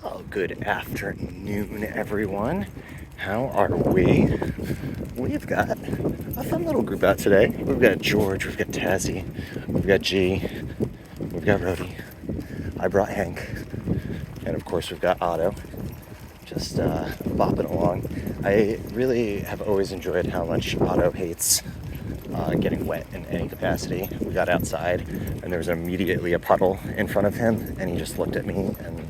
Oh, good afternoon, everyone. How are we? We've got a fun little group out today. We've got George, we've got Tazzy, we've got G, we've got Rody. I brought Hank, and of course we've got Otto. Just bopping along. I really have always enjoyed how much Otto hates getting wet in any capacity. We got outside and there was immediately a puddle in front of him, and he just looked at me and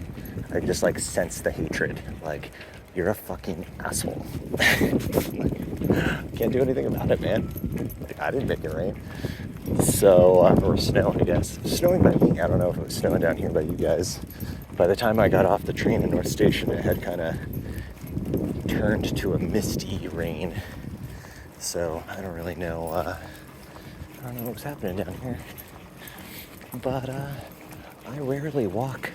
I just like sensed the hatred. Like, you're a fucking asshole. Can't do anything about it, man. Like, I didn't make it rain. So, or snow, I guess. Snowing by me. I don't know if it was snowing down here by you guys. By the time I got off the train in North Station, it had kind of turned to a misty rain. So I don't really know. I don't know what's happening down here. But I rarely walk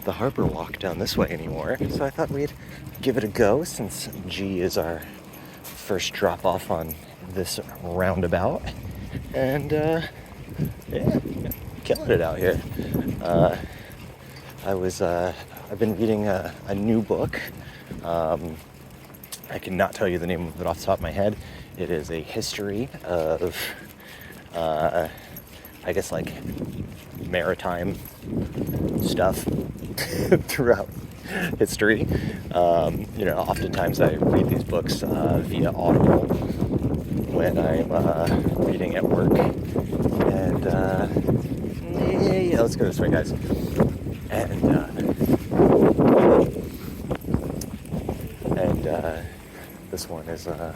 the Harbor Walk down this way anymore. So I thought we'd give it a go since G is our first drop off on this roundabout. And yeah, killing it out here. I've been reading a new book. I cannot tell you the name of it off the top of my head. It is a history of, I guess, like maritime stuff throughout history. Oftentimes I read these books via Audible when I'm reading at work. And yeah, let's go this way, guys. And this one is a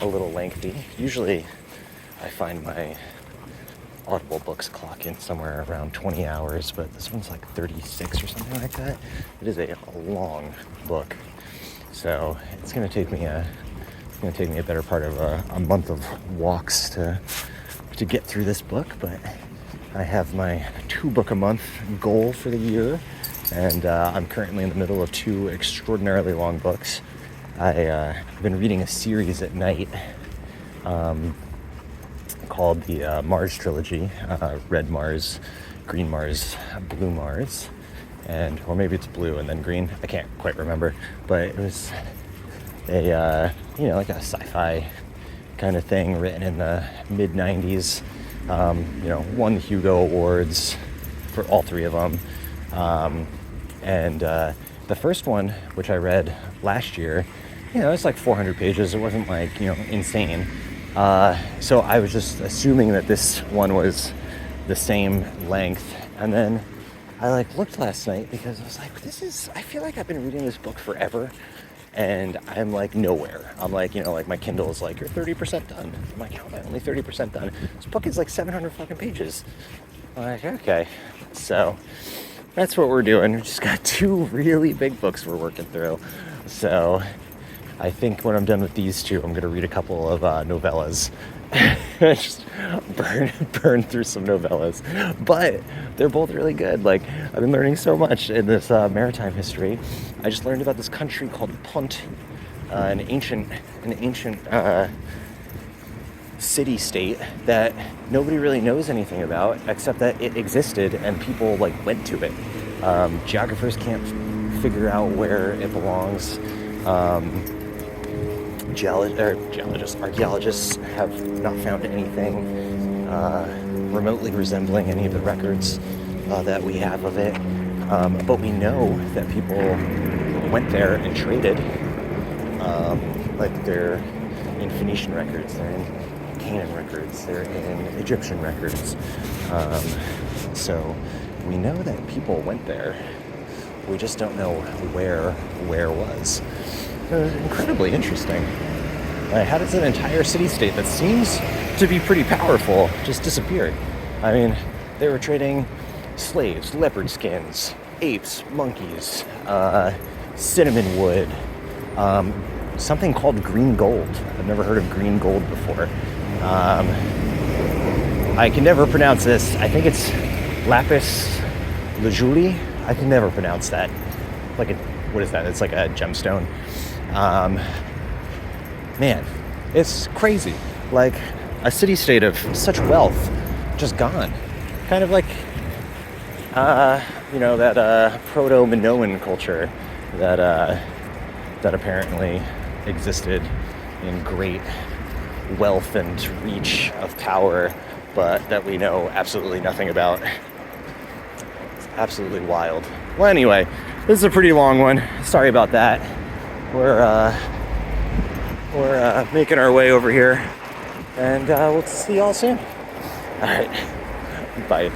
little lengthy. Usually I find my Audible books clock in somewhere around 20 hours, but this one's like 36 or something like that. It is a long book, so it's gonna take me a better part of a month of walks to get through this book. But I have my 2-book-a-month goal for the year, and I'm currently in the middle of 2 extraordinarily long books. I've been reading a series at night called the Mars Trilogy, Red Mars, Green Mars, Blue Mars, or maybe it's blue and then green, I can't quite remember, but it was a, like a sci-fi kind of thing written in the mid-90s, won the Hugo Awards for all 3 of them, and the first one, which I read last year, it's like 400 pages, it wasn't like, insane. So I was just assuming that this one was the same length. And then I looked last night because I was like, I feel like I've been reading this book forever and I'm nowhere. I'm my Kindle is you're 30% done. I'm like, how am I only 30% done? This book is 700 fucking pages. I'm like, okay. So that's what we're doing. We just got 2 really big books we're working through. So I think when I'm done with these 2, I'm going to read a couple of novellas. Just burn through some novellas. But they're both really good. I've been learning so much in this maritime history. I just learned about this country called Punt, an ancient city-state that nobody really knows anything about, except that it existed and people went to it. Geographers can't figure out where it belongs. Archaeologists have not found anything remotely resembling any of the records that we have of it. But we know that people went there and traded. They're in Phoenician records, they're in Canaan records, they're in Egyptian records. So we know that people went there. We just don't know where was. Incredibly interesting. How does an entire city-state that seems to be pretty powerful just disappear? I mean, they were trading slaves, leopard skins, apes, monkeys, cinnamon wood, something called green gold. I've never heard of green gold before. I can never pronounce this. I think it's lapis lazuli. I can never pronounce that. What is that? It's like a gemstone. Man, it's crazy. A city-state of such wealth just gone. Kind of you know, that proto-Minoan culture that that apparently existed in great wealth and reach of power, but that we know absolutely nothing about. It's absolutely wild. Well, anyway, this is a pretty long one. Sorry about that. We're making our way over here, and we'll see y'all soon. All right, bye.